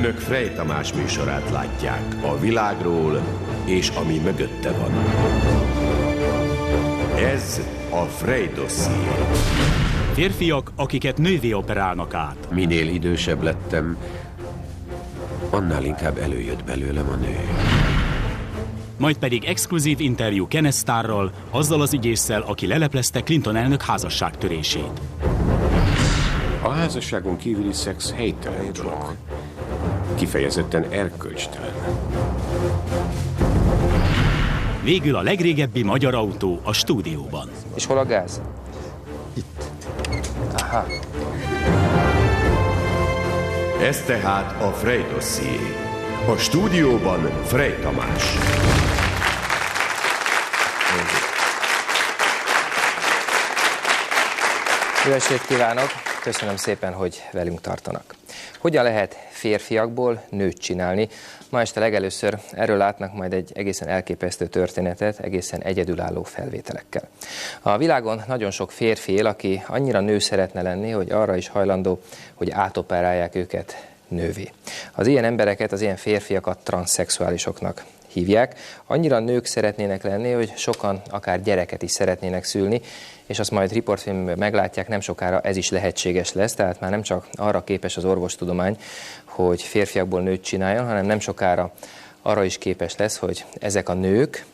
Önök Frey Tamás műsorát látják a világról és ami mögötte van. Ez a Frey dosszié. Férfiak, akiket nővé operálnak át. Minél idősebb lettem, annál inkább előjött belőlem a nő. Majd pedig exkluzív interjú Kenneth Starrral, azzal az ügyésszel, aki leleplezte Clinton elnök házasságtörését. A házasságon kívüli szex helytelen dolog. Kifejezetten erkölcstelen. Végül a legrégebbi magyar autó a stúdióban. És hol a gáz? Itt. Aha. Ez tehát a Frey dosszié. A stúdióban Frey Tamás. Jó estét kívánok! Köszönöm szépen, hogy velünk tartanak. Hogyan lehet férfiakból nőt csinálni? Ma este legelőször erről látnak majd egy egészen elképesztő történetet, egészen egyedülálló felvételekkel. A világon nagyon sok férfi él, aki annyira nő szeretne lenni, hogy arra is hajlandó, hogy átoperálják őket nővé. Az ilyen embereket, az ilyen férfiakat transzszexuálisoknak hívják. Annyira nők szeretnének lenni, hogy sokan akár gyereket is szeretnének szülni, és azt majd riportfilmben meglátják, nem sokára ez is lehetséges lesz, tehát már nem csak arra képes az orvostudomány, hogy férfiakból nőt csináljon, hanem nem sokára arra is képes lesz, hogy ezek a nők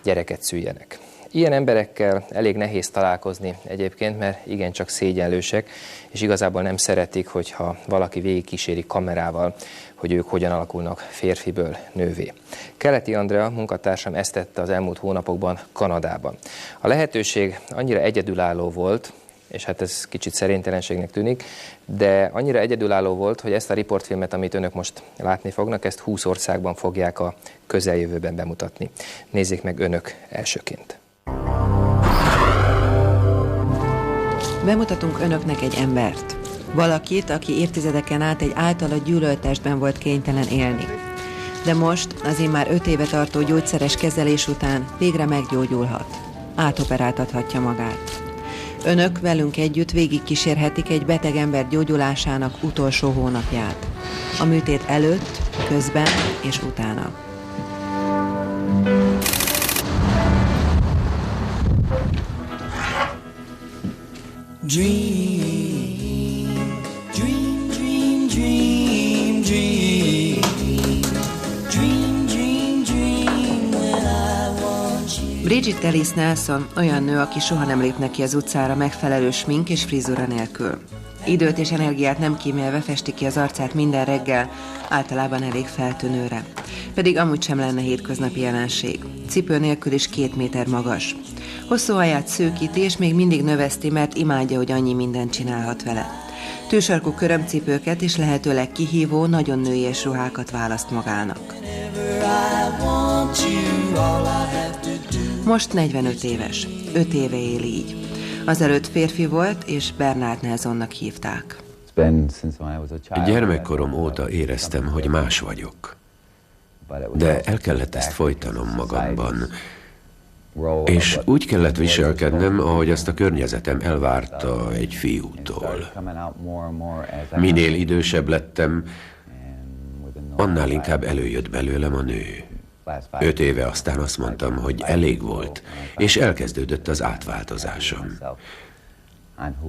gyereket szüljenek. Ilyen emberekkel elég nehéz találkozni egyébként, mert igencsak szégyenlősek, és igazából nem szeretik, hogyha valaki végigkíséri kamerával, hogy ők hogyan alakulnak férfiből nővé. Keleti Andrea munkatársam ezt tette az elmúlt hónapokban Kanadában. A lehetőség annyira egyedülálló volt, és hát ez kicsit szerénytelenségnek tűnik, de annyira egyedülálló volt, hogy ezt a riportfilmet, amit önök most látni fognak, ezt 20 országban fogják a közeljövőben bemutatni. Nézzék meg önök elsőként. Bemutatunk önöknek egy embert. Valakit, aki évtizedeken át egy általa gyűlölt testben volt kénytelen élni. De most, az immár 5 éve tartó gyógyszeres kezelés után végre meggyógyulhat. Átoperáltathatja magát. Önök velünk együtt végigkísérhetik egy beteg ember gyógyulásának utolsó hónapját. A műtét előtt, közben és utána. Bridget Ellis Nelson olyan nő, aki soha nem lép neki az utcára megfelelő smink és frizura nélkül. Időt és energiát nem kímélve festi ki az arcát minden reggel, általában elég feltűnőre. Pedig amúgy sem lenne hétköznapi jelenség. Cipő nélkül is 2 méter magas. Hosszú haját szőkíti, és még mindig növeszti, mert imádja, hogy annyi mindent csinálhat vele. Tűsarkú körömcipőket és lehetőleg kihívó, nagyon nőies ruhákat választ magának. Most 45 éves. 5 éve él így. Azelőtt férfi volt, és Bernard Nelsonnak hívták. Gyermekkorom óta éreztem, hogy más vagyok. De el kellett ezt folytanom magamban. És úgy kellett viselkednem, ahogy azt a környezetem elvárta egy fiútól. Minél idősebb lettem, annál inkább előjött belőlem a nő. 5 éve aztán azt mondtam, hogy elég volt, és elkezdődött az átváltozásom.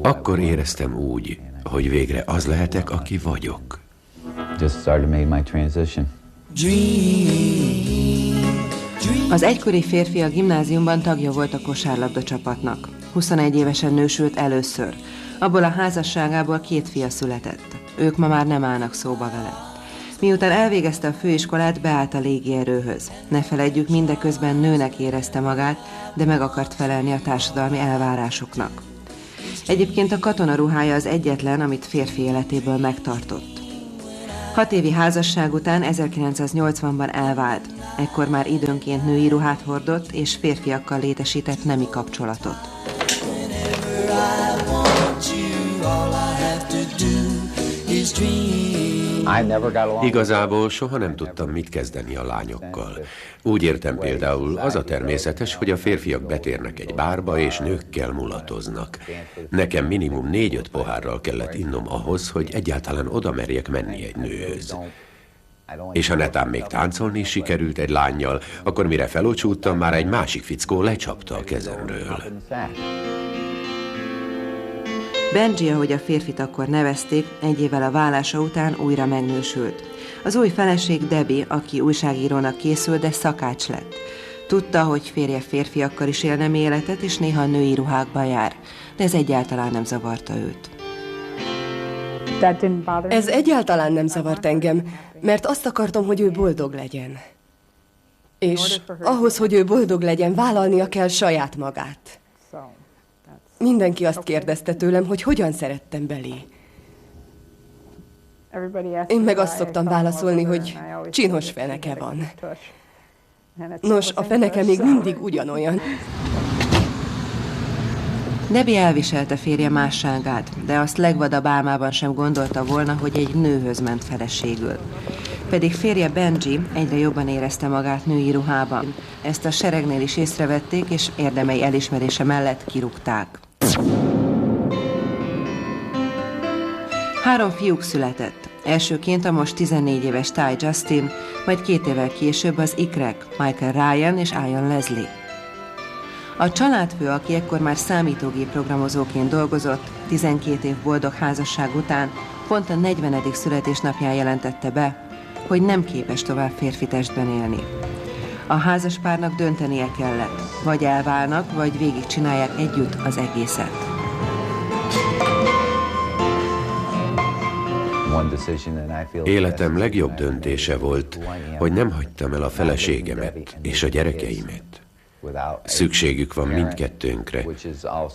Akkor éreztem úgy, hogy végre az lehetek, aki vagyok. Az egykori férfi a gimnáziumban tagja volt a kosárlabda csapatnak. 21 évesen nősült először. Abból a házasságából 2 fia született. Ők ma már nem állnak szóba vele. Miután elvégezte a főiskolát, beállt a légierőhöz. Ne feledjük, mindeközben nőnek érezte magát, de meg akart felelni a társadalmi elvárásoknak. Egyébként a katonaruhája az egyetlen, amit férfi életéből megtartott. 6 évi házasság után 1980-ban elvált. Ekkor már időnként női ruhát hordott, és férfiakkal létesített nemi kapcsolatot. Igazából soha nem tudtam, mit kezdeni a lányokkal. Úgy értem például, az a természetes, hogy a férfiak betérnek egy bárba, és nőkkel mulatoznak. Nekem minimum 4-5 pohárral kellett innom ahhoz, hogy egyáltalán oda merjek menni egy nőhöz. És ha netán még táncolni is sikerült egy lánnyal, akkor mire felocsúttam, már egy másik fickó lecsapta a kezemről. Benji, ahogy a férfit akkor nevezték, egy évvel a válása után újra megnősült. Az új feleség Debbie, aki újságírónak készült, de szakács lett. Tudta, hogy férje férfiakkal is él nem életet, és néha női ruhákban jár, de ez egyáltalán nem zavarta őt. Ez egyáltalán nem zavart engem, mert azt akartam, hogy ő boldog legyen. És ahhoz, hogy ő boldog legyen, vállalnia kell saját magát. Mindenki azt kérdezte tőlem, hogy hogyan szerettem belé. Én meg azt szoktam válaszolni, hogy csinos feneke van. Nos, a feneke még mindig ugyanolyan. Debbie elviselte férje másságát, de azt legvadabb álmában sem gondolta volna, hogy egy nőhöz ment feleségül. Pedig férje Benji egyre jobban érezte magát női ruhában. Ezt a seregnél is észrevették, és érdemei elismerése mellett kirúgták. 3 fiúk született. Elsőként a most 14 éves Ty Justin, majd 2 évvel később az ikrek, Michael Ryan és Ian Leslie. A családfő, aki ekkor már számítógép programozóként dolgozott, 12 év boldog házasság után pont a 40. születésnapján jelentette be, hogy nem képes tovább férfi testben élni. A házaspárnak döntenie kellett, vagy elválnak, vagy végigcsinálják együtt az egészet. Életem legjobb döntése volt, hogy nem hagytam el a feleségemet és a gyerekeimet. Szükségük van mindkettőnkre,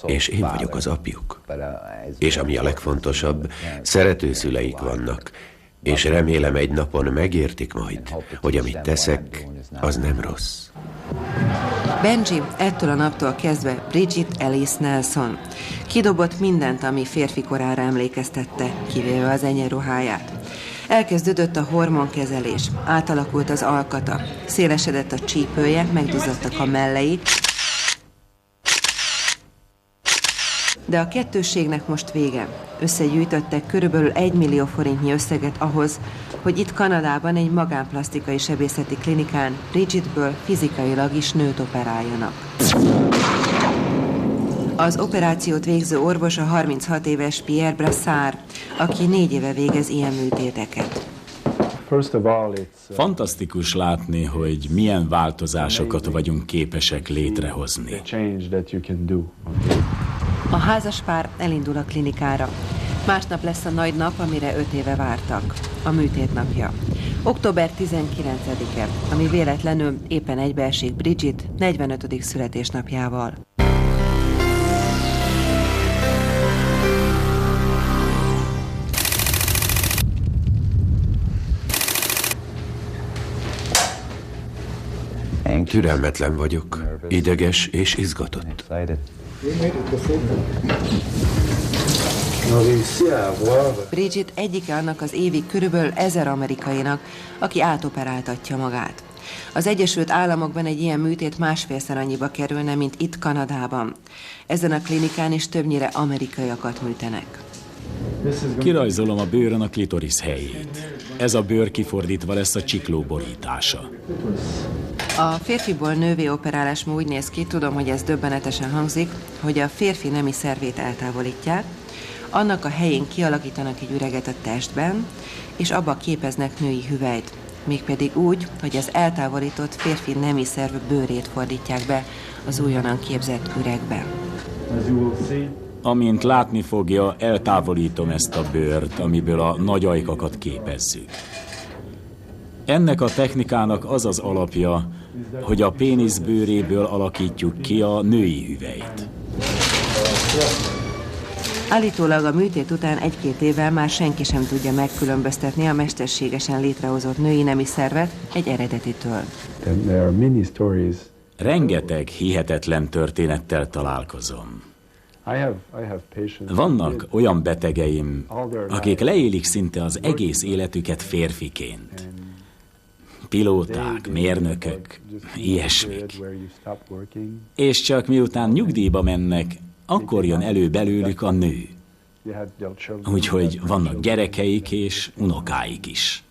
és én vagyok az apjuk. És ami a legfontosabb, szerető szüleik vannak, és remélem egy napon megértik majd, hogy amit teszek, az nem rossz. Benji ettől a naptól kezdve Bridget Alice Nelson. Kidobott mindent, ami férfi korára emlékeztette, kivéve az egyenruháját. Elkezdődött a hormonkezelés, átalakult az alkata, szélesedett a csípője, megduzzadtak a mellei, de a kettősségnek most vége. Összegyűjtöttek körülbelül 1 millió forintnyi összeget ahhoz, hogy itt Kanadában egy magánplasztikai sebészeti klinikán Bridgetből fizikailag is nőt operáljanak. Az operációt végző orvos a 36 éves Pierre Brassard, aki 4 éve végez ilyen műtéteket. Fantasztikus látni, hogy milyen változásokat vagyunk képesek létrehozni. A házaspár elindul a klinikára. Másnap lesz a nagy nap, amire 5 éve vártak. A műtét napja. Október 19-e, ami véletlenül éppen egybeesik Bridget 45. születésnapjával. Türelmetlen vagyok, ideges és izgatott. Bridget egyike annak az évig körülbelül 1000 amerikainak, aki átoperáltatja magát. Az Egyesült Államokban egy ilyen műtét 1,5-szer annyiba kerülne, mint itt Kanadában. Ezen a klinikán is többnyire amerikaiakat műtenek. Kirajzolom a bőrön a klitoris helyét. Ez a bőr kifordítva lesz a csikló borítása. A férfiból nővé operálás úgy néz ki, tudom, hogy ez döbbenetesen hangzik, hogy a férfi nemi szervét eltávolítják, annak a helyén kialakítanak egy üreget a testben, és abba képeznek női hüvelyt. Mégpedig úgy, hogy az eltávolított férfi nemi szerv bőrét fordítják be az újonnan képzett üregbe. Amint látni fogja, eltávolítom ezt a bőrt, amiből a nagy ajkakat képezzük. Ennek a technikának az az alapja, hogy a pénisz bőréből alakítjuk ki a női hüvelyt. Állítólag a műtét után 1-2 évvel már senki sem tudja megkülönböztetni a mesterségesen létrehozott női nemi szervet egy eredetitől. Rengeteg hihetetlen történettel találkozom. Vannak olyan betegeim, akik leélik szinte az egész életüket férfiként. Pilóták, mérnökök, ilyesmik. És csak miután nyugdíjba mennek, akkor jön elő belőlük a nő. Úgyhogy vannak gyerekeik és unokáik is.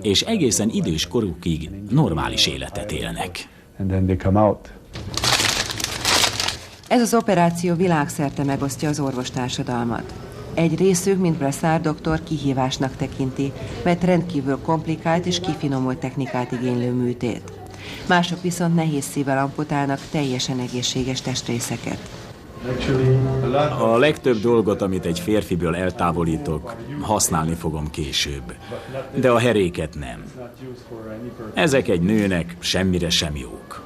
és egészen idős korukig normális életet élnek. Ez az operáció világszerte megosztja az orvostársadalmat. Egy részük, mint Brassard doktor, kihívásnak tekinti, mert rendkívül komplikált és kifinomult technikát igénylő műtét. Mások viszont nehéz szívvel amputálnak teljesen egészséges testrészeket. A legtöbb dolgot, amit egy férfiből eltávolítok, használni fogom később. De a heréket nem. Ezek egy nőnek semmire sem jók.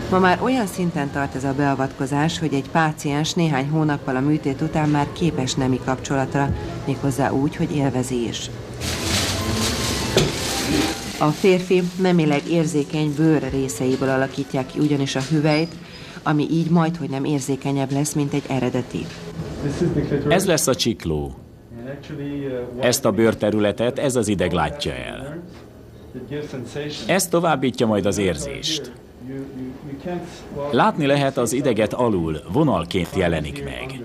Ma már olyan szinten tart ez a beavatkozás, hogy egy páciens néhány hónappal a műtét után már képes nemi kapcsolatra, méghozzá úgy, hogy élvezi is. A férfi nemileg érzékeny bőr részeiből alakítják ki ugyanis a hüvelyt, ami így majdhogy nem érzékenyebb lesz, mint egy eredeti. Ez lesz a csikló. Ezt a bőrterületet ez az ideg látja el. Ez továbbítja majd az érzést. Látni lehet, az ideget alul, vonalként jelenik meg.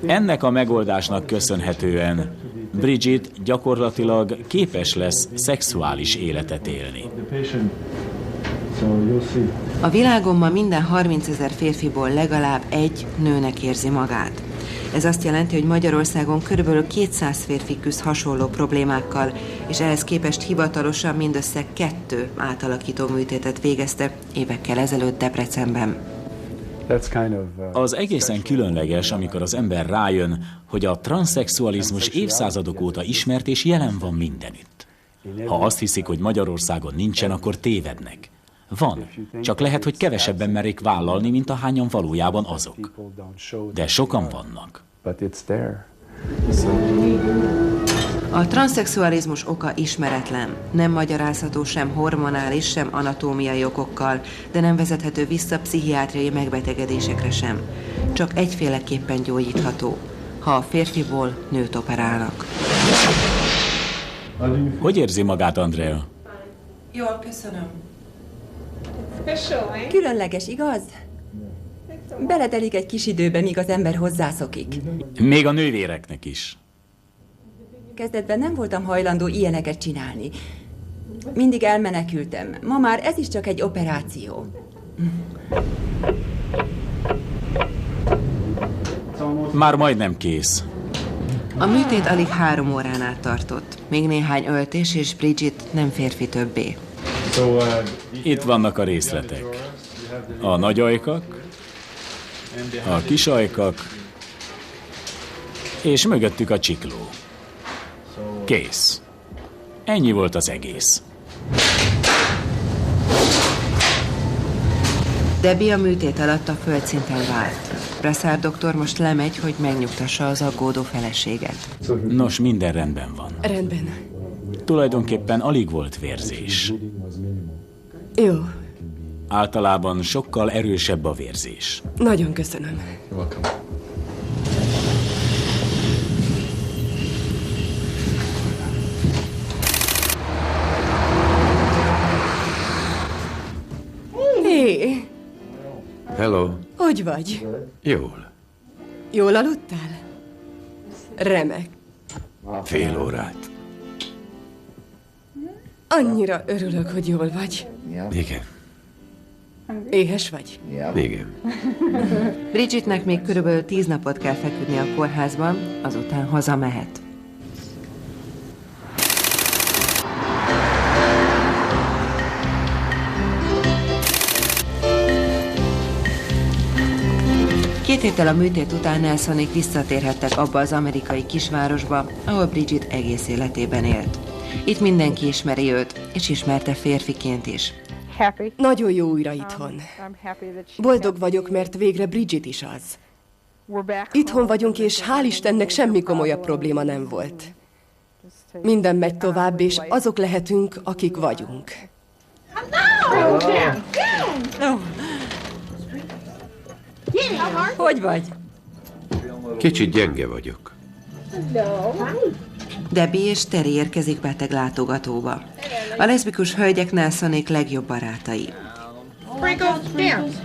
Ennek a megoldásnak köszönhetően Bridget gyakorlatilag képes lesz szexuális életet élni. A világon ma minden 30 000 férfiból legalább egy nőnek érzi magát. Ez azt jelenti, hogy Magyarországon körülbelül 200 férfi küzd hasonló problémákkal, és ehhez képest hivatalosan mindössze 2 átalakító műtétet végezte évekkel ezelőtt Debrecenben. Az egészen különleges, amikor az ember rájön, hogy a transzszexualizmus évszázadok óta ismert és jelen van mindenütt. Ha azt hiszik, hogy Magyarországon nincsen, akkor tévednek. Van, csak lehet, hogy kevesebben merik vállalni, mint ahányan valójában azok. De sokan vannak. A transzszexualizmus oka ismeretlen, nem magyarázható sem hormonális, sem anatómiai okokkal, de nem vezethető vissza pszichiátriai megbetegedésekre sem. Csak egyféleképpen gyógyítható, ha a férfiból nőt operálnak. Hogy érzi magát, Andrea? Jól, köszönöm. Különleges, igaz? Beletelik egy kis időbe, míg az ember hozzászokik. Még a nővéreknek is. Kezdetben nem voltam hajlandó ilyeneket csinálni. Mindig elmenekültem. Ma már ez is csak egy operáció. Már majdnem kész. A műtét alig 3 órán át tartott. Még néhány öltés, és Bridget nem férfi többé. Itt vannak a részletek. A nagy ajkak, a kis ajkak, és mögöttük a csikló. Kész. Ennyi volt az egész. Debbie a műtét alatt a földszinten vált. Brassard doktor most lemegy, hogy megnyugtassa az aggódó feleséget. Nos, minden rendben van. Rendben. Tulajdonképpen alig volt vérzés. Jó. Általában sokkal erősebb a vérzés. Nagyon köszönöm. Hé, Hello. hogy vagy? Jól. Jól aludtál? Remek. Fél órát. Annyira örülök, hogy jól vagy. Igen. Éhes vagy? Igen. Bridgetnek még körülbelül 10 napot kell feküdni a kórházban, azután hazamehet. Két héttel a műtét után Nelsonék visszatérhettek abba az amerikai kisvárosba, ahol Bridget egész életében élt. Itt mindenki ismeri őt, és ismerte férfiként is. Nagyon jó újra itthon. Boldog vagyok, mert végre Bridget is az. Itthon vagyunk, és hál' Istennek semmi komolyabb probléma nem volt. Minden megy tovább, és azok lehetünk, akik vagyunk. Hogy vagy? Kicsit gyenge vagyok. Debbie és Terry érkezik beteg látogatóba. A leszbikus hölgyek Nelsonék legjobb barátai. Sprinkle, dance.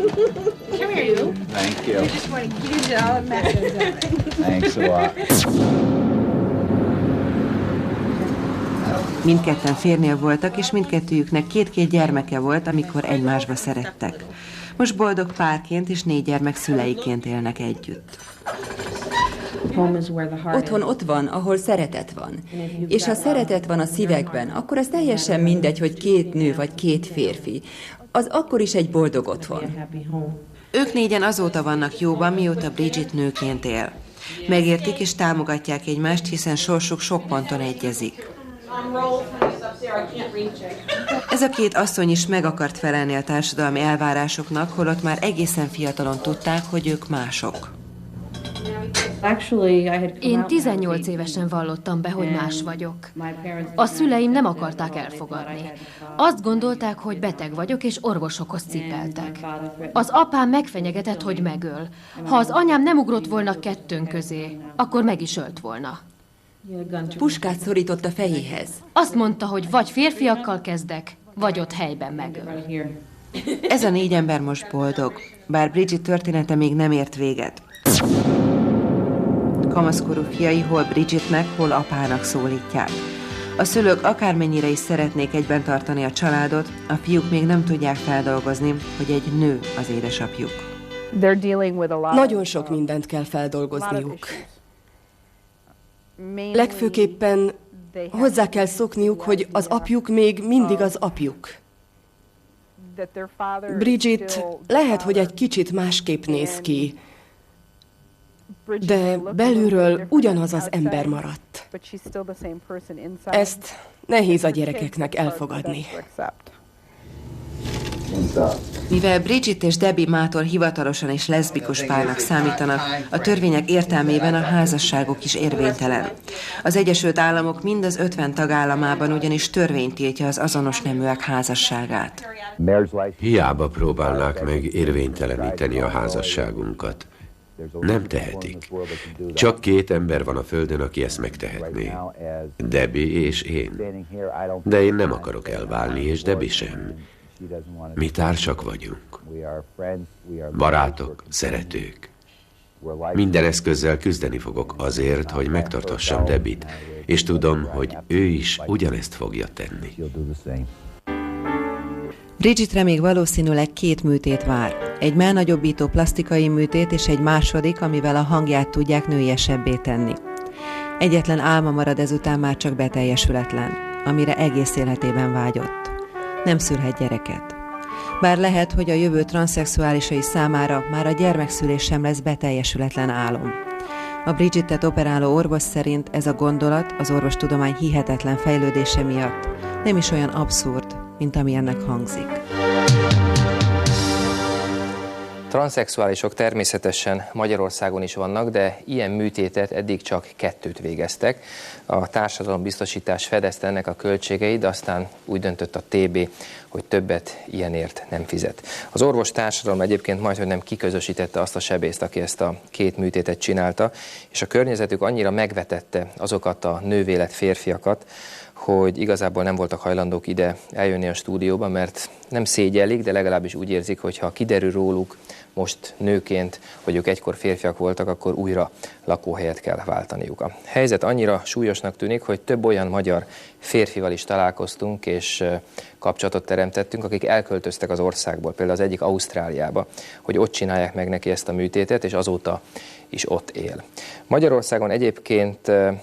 Come here, you. Thank you. You just want to use it all the methods. Thanks a lot. Mindketten férnél voltak, és mindkettőjüknek 2 gyermeke volt, amikor egymásba szerettek. Most boldog párként és 4 gyermek szüleiként élnek együtt. Otthon ott van, ahol szeretet van. És ha szeretet van a szívekben, akkor az teljesen mindegy, hogy 2 nő vagy 2 férfi. Az akkor is egy boldog otthon. Ők 4-en azóta vannak jóban, mióta Bridget nőként él. Megértik és támogatják egymást, hiszen sorsuk sok ponton egyezik. Ez a 2 asszony is meg akart felelni a társadalmi elvárásoknak, holott már egészen fiatalon tudták, hogy ők mások. Én 18 évesen vallottam be, hogy más vagyok. A szüleim nem akarták elfogadni. Azt gondolták, hogy beteg vagyok, és orvosokhoz cipeltek. Az apám megfenyegetett, hogy megöl. Ha az anyám nem ugrott volna 2 közé, akkor meg is ölt volna. Puskát szorított a fejéhez. Azt mondta, hogy vagy férfiakkal kezdek, vagy ott helyben megöl. Ez a 4 ember most boldog, bár Bridget története még nem ért véget. Kamaszkorú fiai hol Bridgetnek, hol apának szólítják. A szülők akármennyire is szeretnék egyben tartani a családot, a fiúk még nem tudják feldolgozni, hogy egy nő az édesapjuk. Nagyon sok mindent kell feldolgozniuk. Legfőképpen hozzá kell szokniuk, hogy az apjuk még mindig az apjuk. Bridget lehet, hogy egy kicsit másképp néz ki, de belülről ugyanaz az ember maradt. Ezt nehéz a gyerekeknek elfogadni. Mivel Bridget és Debbie mától hivatalosan és leszbikus párnak számítanak, a törvények értelmében a házasságuk is érvénytelen. Az Egyesült Államok mind az 50 tagállamában ugyanis törvény tiltja az azonos neműek házasságát. Hiába próbálnák meg érvényteleníteni a házasságunkat. Nem tehetik. Csak 2 ember van a földön, aki ezt megtehetné. Debbie és én. De én nem akarok elválni, és Debbie sem. Mi társak vagyunk. Barátok, szeretők. Minden eszközzel küzdeni fogok azért, hogy megtartassam Debbie-t, és tudom, hogy ő is ugyanezt fogja tenni. Bridgetre még valószínűleg 2 műtét vár. Egy mellnagyobbító plastikai műtét és egy második, amivel a hangját tudják nőiesebbé tenni. Egyetlen álma marad ezután már csak beteljesületlen, amire egész életében vágyott. Nem szülhet gyereket. Bár lehet, hogy a jövő transzszexuálisai számára már a gyermekszülés sem lesz beteljesületlen álom. A Bridgettet operáló orvos szerint ez a gondolat az orvostudomány hihetetlen fejlődése miatt nem is olyan abszurd, mint ami ennek hangzik. Transzexuálisok természetesen Magyarországon is vannak, de ilyen műtétet eddig csak 2 végeztek. A társadalombiztosítás fedezte ennek a költségeit, de aztán úgy döntött a TB, hogy többet ilyenért nem fizet. Az orvostársadalom egyébként majdhogy nem kiközösítette azt a sebészt, aki ezt a 2 műtétet csinálta, és a környezetük annyira megvetette azokat a nővélet férfiakat, hogy igazából nem voltak hajlandók ide eljönni a stúdióba, mert nem szégyellik, de legalábbis úgy érzik, hogy ha kiderül róluk most nőként, hogy ők egykor férfiak voltak, akkor újra lakóhelyet kell váltaniuk. A helyzet annyira súlyosnak tűnik, hogy több olyan magyar férfival is találkoztunk, és kapcsolatot teremtettünk, akik elköltöztek az országból, például az egyik Ausztráliába, hogy ott csinálják meg neki ezt a műtétet, és azóta is ott él. Magyarországon egyébként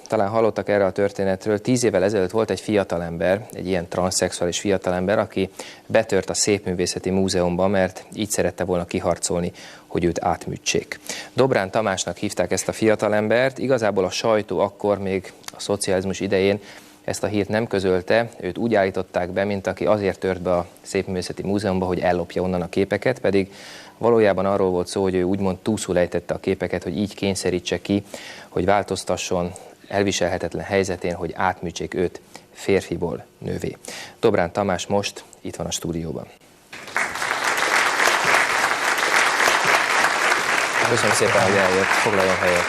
talán hallottak erre a történetről, 10 évvel ezelőtt volt egy fiatalember, egy ilyen transzszexuális fiatalember, aki betört a Szépművészeti Múzeumba, mert így szerette volna kiharcolni, hogy őt átműtsék. Dobrán Tamásnak hívták ezt a fiatalembert, igazából a sajtó akkor még a szocializmus idején ezt a hírt nem közölte, őt úgy állították be, mint aki azért tört be a Szépművészeti Múzeumba, hogy ellopja onnan a képeket, pedig valójában arról volt szó, hogy ő úgymond túlszul ejtette a képeket, hogy így kényszerítse ki, hogy változtasson elviselhetetlen helyzetén, hogy átműtsék őt férfiból nővé. Dobrán Tamás most itt van a stúdióban. Köszönöm szépen, hogy eljött, foglaljon helyet.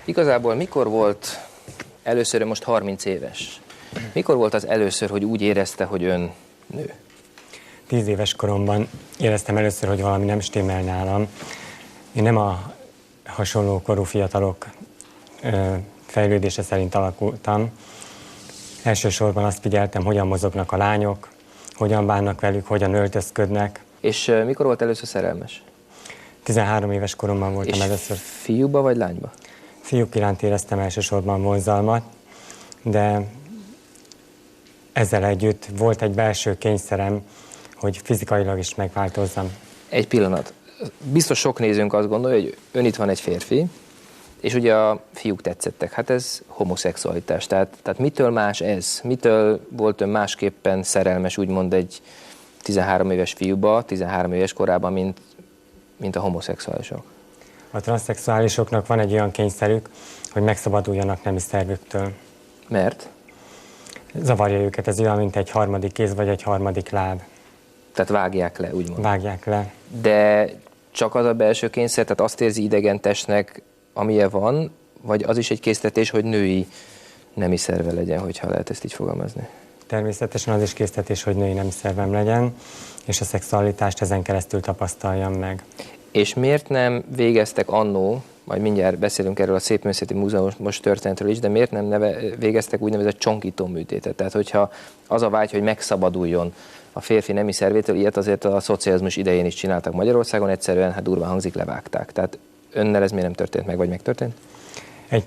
Igazából mikor volt először, most 30 éves, mikor volt az először, hogy úgy érezte, hogy ön nő? 10 éves koromban éreztem először, hogy valami nem stimmel nálam. Én nem a hasonló korú fiatalok fejlődése szerint alakultam. Elsősorban azt figyeltem, hogyan mozognak a lányok, hogyan bánnak velük, hogyan öltözködnek. És mikor volt először szerelmes? 13 éves koromban voltam és először. Fiúba vagy lányba? Fiúk iránt éreztem elsősorban vonzalmat, de ezzel együtt volt egy belső kényszerem, hogy fizikailag is megváltozzam. Egy pillanat. Biztos sok nézőnk azt gondolja, hogy ön itt van egy férfi, és ugye a fiúk tetszettek. Hát ez homoszexualitás. Tehát mitől más ez? Mitől volt ön másképpen szerelmes, úgymond egy 13 éves fiúba, 13 éves korában, mint a homoszexuálisok? A transzszexuálisoknak van egy olyan kényszerük, hogy megszabaduljanak nemi szervüktől. Mert? Zavarja őket, ez olyan, mint egy harmadik kéz vagy egy harmadik láb. Tehát vágják le, úgymond. Vágják le. De csak az a belső kényszer, tehát azt érzi idegen testnek, amilyen van, vagy az is egy késztetés, hogy női nemi szerve legyen, hogyha lehet ezt így fogalmazni? Természetesen az is késztetés, hogy női nemi szervem legyen, és a szexualitást ezen keresztül tapasztaljam meg. És miért nem végeztek annó, majd mindjárt beszélünk erről a Szépművészeti Múzeumos történetről is, de miért nem végeztek úgynevezett csonkító műtétet? Tehát, hogyha az a vágy, hogy megszabaduljon a férfi nemi szervétől, ilyet azért a szocializmus idején is csináltak Magyarországon, egyszerűen, hát durván hangzik, levágták. Tehát önnel ez miért nem történt meg, vagy megtörtént? Egy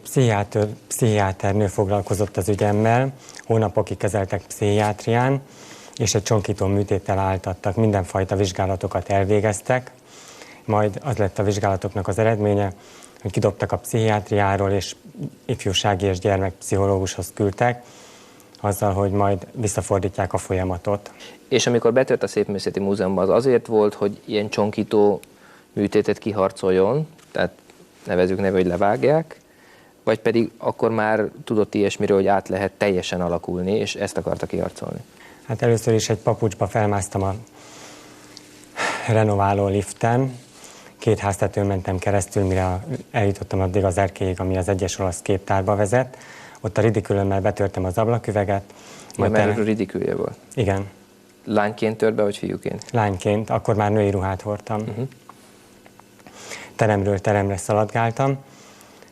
pszichiáternő foglalkozott az ügyemmel, hónapokig kezeltek pszichiátrián, és egy csonkító műtéttel áltattak, mindenfajta vizsgálatokat elvégeztek, majd az lett a vizsgálatoknak az eredménye, hogy kidobtak a pszichiátriáról, és ifjúsági és gyermekpszichológushoz küldtek, azzal, hogy majd visszafordítják a folyamatot. És amikor betört a Szépművészeti Múzeumban, az azért volt, hogy ilyen csonkító műtétet kiharcoljon, tehát nevezzük neve, hogy levágják, vagy pedig akkor már tudott ilyesmiről, hogy át lehet teljesen alakulni, és ezt akarta kiharcolni? Hát először is egy papucsba felmásztam a renováló liften, 2 háztetőn mentem keresztül, mire eljutottam addig az erkélyig, ami az egyes olasz képtárba vezet. Ott a ridikülömmel betörtem az ablaküveget. Ja, mert ridikülje volt? Igen. Lányként tört be, vagy fiúként? Lányként, akkor már női ruhát hordtam. Teremről teremre szaladgáltam,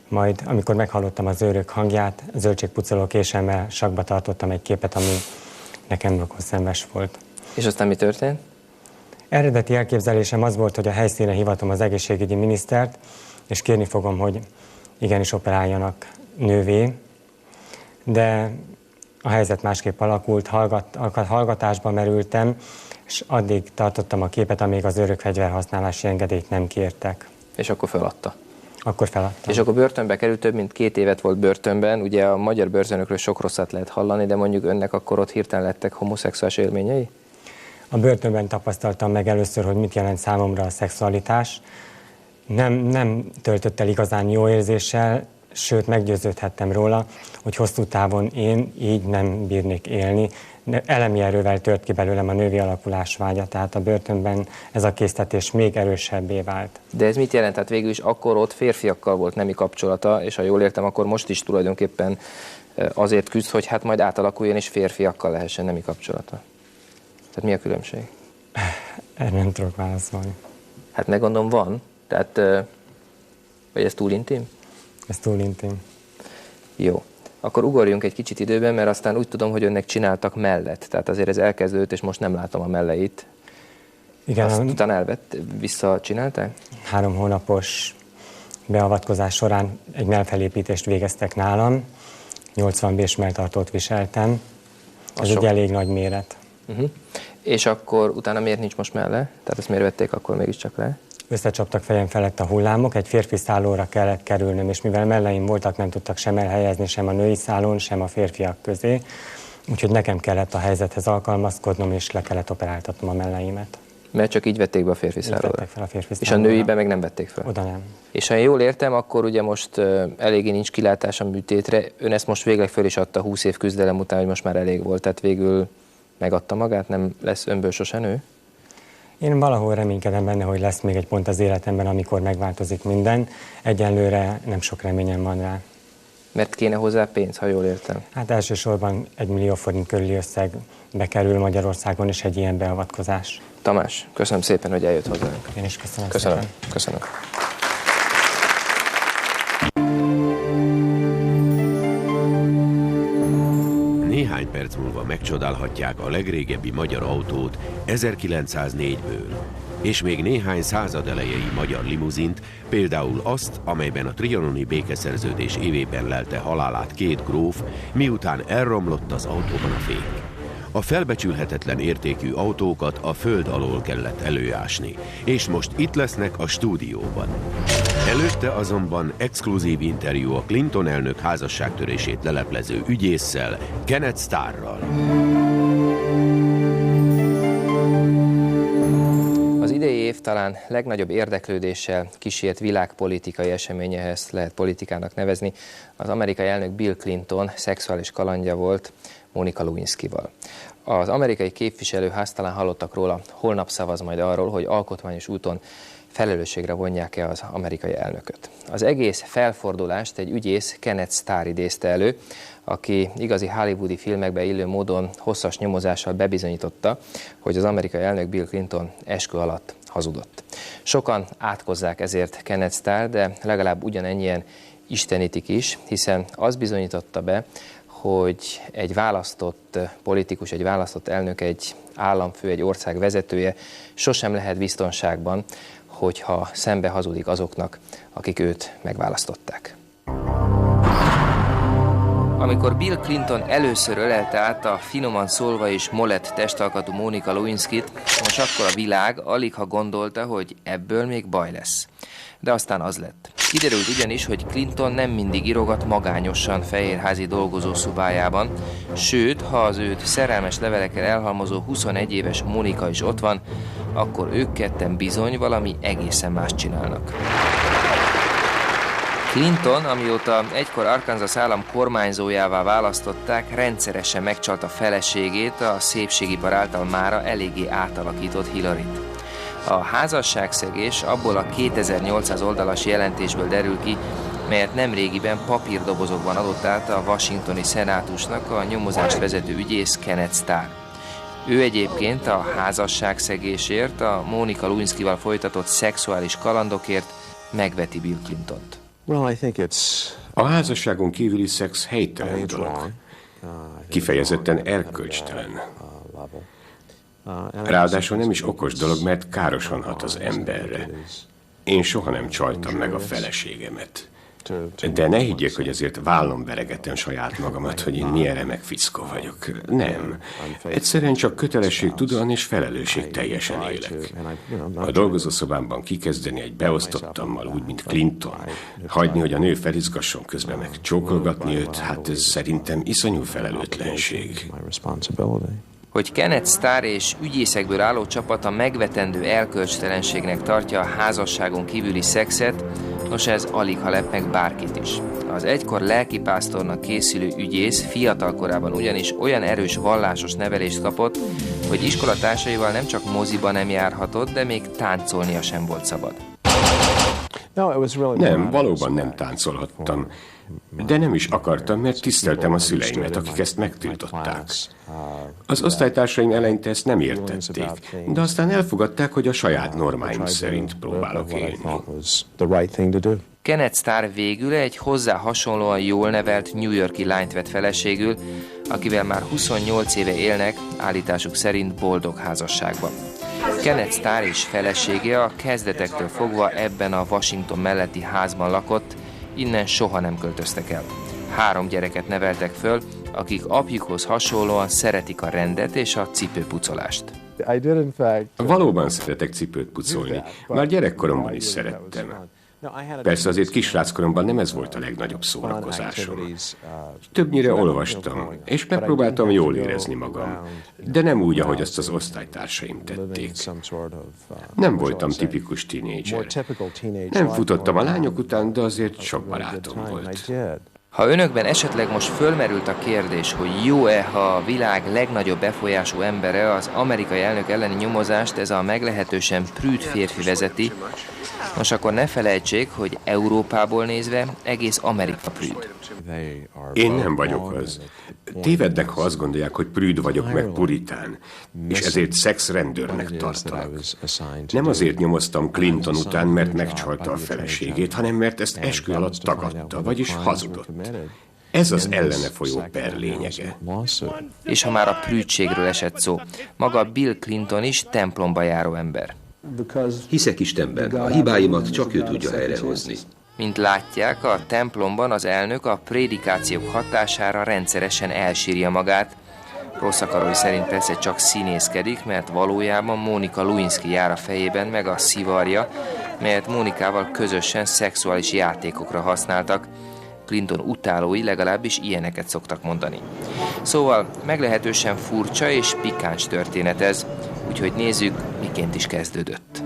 majd amikor meghallottam az őrök hangját, zöldségpucoló késemmel sakba tartottam egy képet, ami nekem rokonszenves volt. És aztán mi történt? Eredeti elképzelésem az volt, hogy a helyszínre hivatom az egészségügyi minisztert, és kérni fogom, hogy igenis operáljanak nővé, de a helyzet másképp alakult, hallgatásba merültem, és addig tartottam a képet, amíg az őrök fegyverhasználási engedélyt nem kértek. És akkor feladta? Akkor feladtam. És akkor börtönbe került, több mint 2 évet volt börtönben. Ugye a magyar börtönökről sok rosszat lehet hallani, de mondjuk önnek akkor ott hirtelen lettek homoszexuális élményei? A börtönben tapasztaltam meg először, hogy mit jelent számomra a szexualitás. Nem töltött el igazán jó érzéssel, sőt meggyőződhettem róla, hogy hosszú távon én így nem bírnék élni. Elemi erővel tört ki belőlem a női alakulás vágya, tehát a börtönben ez a késztetés még erősebbé vált. De ez mit jelent? Tehát végül is akkor ott férfiakkal volt nemi kapcsolata, és ha jól értem, akkor most is tulajdonképpen azért küzd, hogy hát majd átalakuljon, és férfiakkal lehessen nemi kapcsolata. Tehát mi a különbség? Erre nem tudok válaszolni. Hát meg gondolom van, tehát vagy ez túl intim? Ez túl intim. Jó. Akkor ugorjunk egy kicsit időben, mert aztán úgy tudom, hogy önnek csináltak mellett. Tehát azért ez elkezdődött, és most nem látom a melleit. Igen. Azt utána visszacsinálták? 3 hónapos beavatkozás során egy mellfelépítést végeztek nálam. 80 B-s melltartót viseltem. Ez egy elég nagy méret. És akkor utána miért nincs most melle? Tehát ezt miért vették akkor mégiscsak le? Összecsaptak fejem felett a hullámok, egy férfi szállóra kellett kerülnöm, és mivel melleim voltak, nem tudtak sem elhelyezni, sem a női szállón, sem a férfiak közé. Úgyhogy nekem kellett a helyzethez alkalmazkodnom, és le kellett operáltatnom a melleimet. Mert csak így vették be a férfi szállóra. Fel a férfi és a nőibe meg nem vették fel? Oda nem. És ha jól értem, akkor ugye most eléggé nincs kilátás a műtétre. Ön ezt most végleg föl is adta 20 év küzdelem után, hogy most már elég volt, tehát végül megadta magát, nem lesz önből sose nő? Én valahol reménykedem benne, hogy lesz még egy pont az életemben, amikor megváltozik minden. Egyenlőre nem sok reményem van rá. Mert kéne hozzá pénz, ha jól értem. Hát elsősorban 1 millió forint körüli összegbe kerül Magyarországon is egy ilyen beavatkozás. Tamás, köszönöm szépen, hogy eljött hozzánk. Én is köszönöm Köszönöm. szépen. Köszönöm. Néhány perc múlva megcsodálhatják a legrégebbi magyar autót 1904-ből, és még néhány század elejei magyar limuzint, például azt, amelyben a trianoni békeszerződés évében lelte halálát 2 gróf, miután elromlott az autóban a fék. A felbecsülhetetlen értékű autókat a föld alól kellett előásni, és most itt lesznek a stúdióban. Előtte azonban exkluzív interjú a Clinton elnök házasságtörését leleplező ügyésszel, Kenneth Starrral. Az idei év talán legnagyobb érdeklődéssel kísért világpolitikai eseményehez lehet politikának nevezni. Az amerikai elnök Bill Clinton szexuális kalandja volt Monica Lewinskyval. Az amerikai képviselőház, talán hallottak róla, holnap szavaz majd arról, hogy alkotmányos úton felelősségre vonják-e az amerikai elnököt. Az egész felfordulást egy ügyész, Kenneth Starr idézte elő, aki igazi hollywoodi filmekbe illő módon hosszas nyomozással bebizonyította, hogy az amerikai elnök Bill Clinton eskü alatt hazudott. Sokan átkozzák ezért Kenneth Starr, de legalább ugyanennyien istenítik is, hiszen az bizonyította be, hogy egy választott politikus, egy választott elnök, egy államfő, egy ország vezetője sosem lehet biztonságban, hogyha szembe hazudik azoknak, akik őt megválasztották. Amikor Bill Clinton először ölelte át a finoman szólva és molett testalkatú Monica Lewinskyt, most akkor a világ aligha gondolta, hogy ebből még baj lesz. De aztán az lett. Kiderült ugyanis, hogy Clinton nem mindig írogat magányosan fehérházi dolgozószobájában, sőt, ha az őt szerelmes levelekkel elhalmozó 21 éves Monica is ott van, akkor ők ketten bizony valami egészen más csinálnak. Clinton, amióta egykor Arkansas állam kormányzójává választották, rendszeresen megcsalta feleségét, a szépségipar által mára eléggé átalakított Hillaryt. A házasságszegés abból a 2800 oldalas jelentésből derül ki, melyet nemrégiben papírdobozokban adott át a washingtoni szenátusnak a nyomozást vezető ügyész Kenneth Starr. Ő egyébként a házasságszegésért, a Monica Lewinskyval folytatott szexuális kalandokért megveti Bill Clintont. A házasságon kívüli szex helytelen dolog. Kifejezetten erkölcstelen. Ráadásul nem is okos dolog, mert károsan hat az emberre. Én soha nem csaltam meg a feleségemet. De ne higgyék, hogy azért vállon veregetem saját magamat, hogy én milyen remek fickó vagyok. Nem. Egyszerűen csak kötelességtudaton és felelősség teljesen élek. A dolgozószobámban kikezdeni egy beosztottammal, úgy, mint Clinton, hagyni, hogy a nő felizgasson, közben meg csókolgatni őt, hát ez szerintem iszonyú felelőtlenség. Hogy Kenneth Starr és ügyészekből álló csapata megvetendő erkölcstelenségnek tartja a házasságon kívüli szexet, nos ez aligha lep meg bárkit is. Az egykor lelkipásztornak készülő ügyész fiatalkorában ugyanis olyan erős vallásos nevelést kapott, hogy iskolatársaival nem csak moziba nem járhatott, de még táncolnia sem volt szabad. Nem, valóban nem táncolhattam. De nem is akartam, mert tiszteltem a szüleimet, akik ezt megtiltották. Az osztálytársaim eleinte ezt nem értették, de aztán elfogadták, hogy a saját normáim szerint próbálok élni. Kenneth Starr végül egy hozzá hasonlóan jól nevelt New York-i lányt vett feleségül, akivel már 28 éve élnek, állításuk szerint boldog házasságban. Kenneth Starr és felesége a kezdetektől fogva ebben a Washington melletti házban lakott, innen soha nem költöztek el. 3 gyereket neveltek föl, akik apjukhoz hasonlóan szeretik a rendet és a cipőpucolást. Valóban szeretek cipőt pucolni, már gyerekkoromban is szerettem. Persze azért kisráckoromban nem ez volt a legnagyobb szórakozásom. Többnyire olvastam, és megpróbáltam jól érezni magam, de nem úgy, ahogy azt az osztálytársaim tették. Nem voltam tipikus tínédzser. Nem futottam a lányok után, de azért sok barátom volt. Ha önökben esetleg most fölmerült a kérdés, hogy jó-e, ha a világ legnagyobb befolyású embere az amerikai elnök elleni nyomozást ez a meglehetősen prűd férfi vezeti, Nos, akkor ne felejtsék, hogy Európából nézve egész Amerika prűd. Én nem vagyok az. Tévednek, ha azt gondolják, hogy prűd vagyok, meg puritán, és ezért szexrendőrnek tartanak. Nem azért nyomoztam Clinton után, mert megcsalta a feleségét, hanem mert ezt eskü alatt tagadta, vagyis hazudott. Ez az ellene folyó per lényege. És ha már a prűdségről esett szó, maga Bill Clinton is templomba járó ember. Hiszek Istenben, a hibáimat csak ő tudja helyrehozni. Mint látják, a templomban az elnök a prédikációk hatására rendszeresen elsírja magát. Rossz akarói szerint persze csak színészkedik, mert valójában Monica Lewinsky jár a fejében, meg a szivarja, melyet Monikával közösen szexuális játékokra használtak. Clinton utálói legalábbis ilyeneket szoktak mondani. Szóval meglehetősen furcsa és pikáns történet ez, úgyhogy nézzük, miként is kezdődött.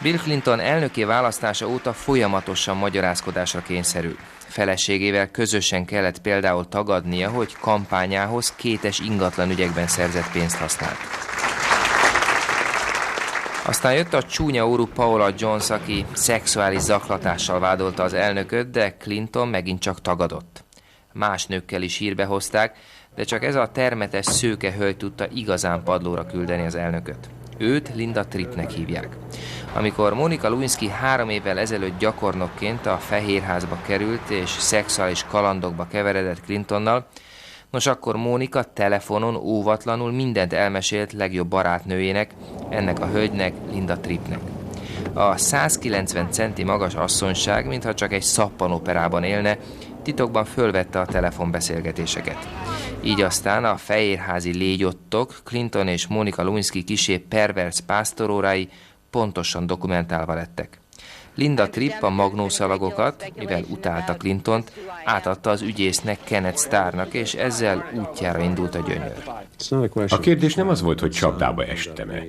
Bill Clinton elnöki választása óta folyamatosan magyarázkodásra kényszerül. Feleségével közösen kellett például tagadnia, hogy kampányához kétes ingatlanügyekben szerzett pénzt használt. Aztán jött a csúnya orrú Paula Jones, aki szexuális zaklatással vádolta az elnököt, de Clinton megint csak tagadott. Más nőkkel is hírbe hozták, de csak ez a termetes szőke hölgy tudta igazán padlóra küldeni az elnököt. Őt Linda Trippnek hívják. Amikor Monica Lewinsky 3 évvel ezelőtt gyakornokként a Fehérházba került és szexuális kalandokba keveredett Clintonnal, nos akkor Monica telefonon óvatlanul mindent elmesélt legjobb barátnőjének, ennek a hölgynek, Linda Trippnek. A 190 centi magas asszonyság, mintha csak egy szappanoperában élne, titokban fölvette a telefonbeszélgetéseket. Így aztán a fehérházi légyottok, Clinton és Monica Lewinsky kisé pervers pásztorórái pontosan dokumentálva lettek. Linda Tripp a magnószalagokat, mivel utálta Clintont, átadta az ügyésznek, Kenneth Starrnak, és ezzel útjára indult a gyönyör. A kérdés nem az volt, hogy csapdába estem-e,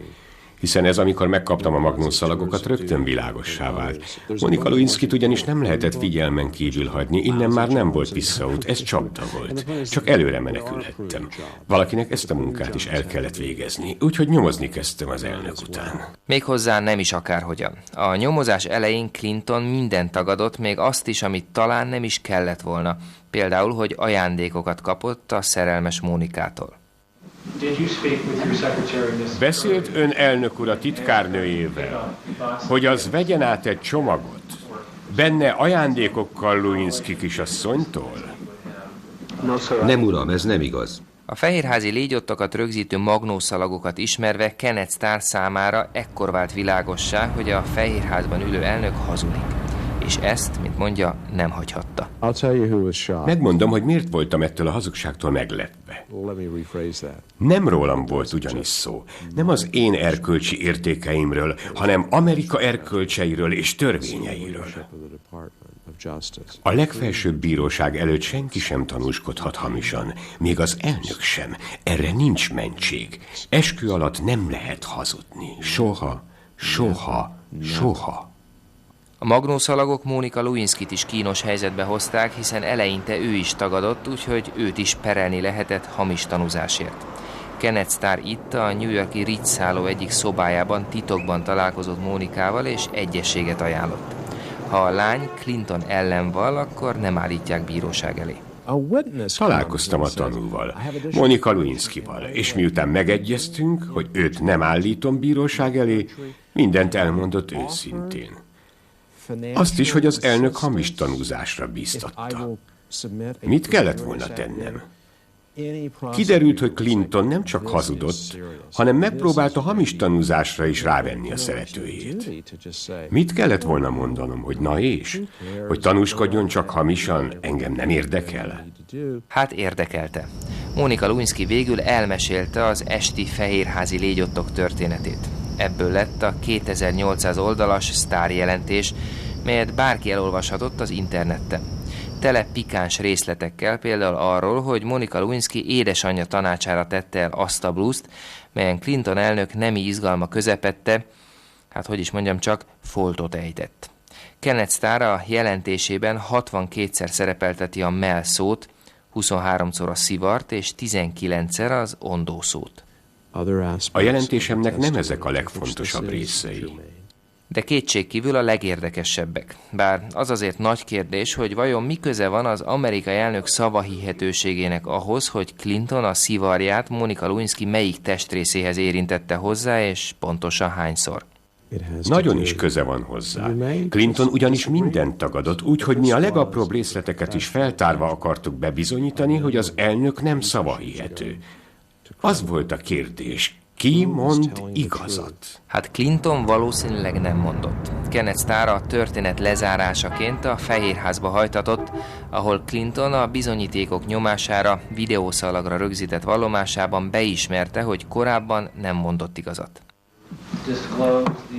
hiszen ez, amikor megkaptam a magnószalagokat, rögtön világossá vált. Monica Lewinskyt ugyanis nem lehetett figyelmen kívül hagyni, innen már nem volt visszaút, ez csapda volt. Csak előre menekülhettem. Valakinek ezt a munkát is el kellett végezni, úgyhogy nyomozni kezdtem az elnök után. Méghozzá nem is akárhogyan. A nyomozás elején Clinton mindent tagadott, még azt is, amit talán nem is kellett volna. Például, hogy ajándékokat kapott a szerelmes Monikától. Beszélt ön elnök ura titkárnőjével, hogy az vegyen át egy csomagot, benne ajándékokkal Lewinsky kisasszonytól? Nem, uram, ez nem igaz. A fehérházi légyottokat rögzítő magnószalagokat ismerve Kenneth Starr számára ekkor vált világossá, hogy a Fehérházban ülő elnök hazudik. És ezt, mint mondja, nem hagyhatta. Megmondom, hogy miért voltam ettől a hazugságtól meglepve. Nem rólam volt ugyanis szó. Nem az én erkölcsi értékeimről, hanem Amerika erkölcseiről és törvényeiről. A legfelsőbb bíróság előtt senki sem tanúskodhat hamisan, még az elnök sem. Erre nincs mentség. Eskü alatt nem lehet hazudni. Soha, soha, soha. A magnószalagok Monica Lewinskyt is kínos helyzetbe hozták, hiszen eleinte ő is tagadott, úgyhogy őt is perelni lehetett hamis tanúzásért. Kenneth Starr itt a New York-i Ritz szálló egyik szobájában titokban találkozott Monikával és egyezséget ajánlott. Ha a lány Clinton ellen vall, akkor nem állítják bíróság elé. Találkoztam a tanúval, Monica Lewinskyval, és miután megegyeztünk, hogy őt nem állítom bíróság elé, mindent elmondott őszintén. Azt is, hogy az elnök hamis tanúzásra bíztatta. Mit kellett volna tennem? Kiderült, hogy Clinton nem csak hazudott, hanem megpróbálta hamis tanúzásra is rávenni a szeretőjét. Mit kellett volna mondanom, hogy na és? Hogy tanúskodjon csak hamisan, engem nem érdekel? Hát érdekelte. Monica Lewinsky végül elmesélte az esti fehérházi légyottok történetét. Ebből lett a 2800 oldalas Starr jelentés, melyet bárki elolvashatott az interneten. Tele pikáns részletekkel, például arról, hogy Monica Lewinsky édesanyja tanácsára tette el azt a blúzt, melyen Clinton elnök nemi izgalma közepette, hát hogy is mondjam csak, foltot ejtett. Kenneth Starr a jelentésében 62-szer szerepelteti a mell szót, 23-szor a szivart és 19-szer az ondó szót. A jelentésemnek nem ezek a legfontosabb részei. De kétségkívül a legérdekesebbek. Bár az azért nagy kérdés, hogy vajon mi köze van az amerikai elnök szavahihetőségének ahhoz, hogy Clinton a szivarját Monica Lewinsky melyik testrészéhez érintette hozzá, és pontosan hányszor. Nagyon is köze van hozzá. Clinton ugyanis mindent tagadott, úgyhogy mi a legapróbb részleteket is feltárva akartuk bebizonyítani, hogy az elnök nem szavahihető. Az volt a kérdés, ki mond igazat? Hát Clinton valószínűleg nem mondott. Kenneth Starr a történet lezárásaként a Fehérházba hajtatott, ahol Clinton a bizonyítékok nyomására videószalagra rögzített vallomásában beismerte, hogy korábban nem mondott igazat.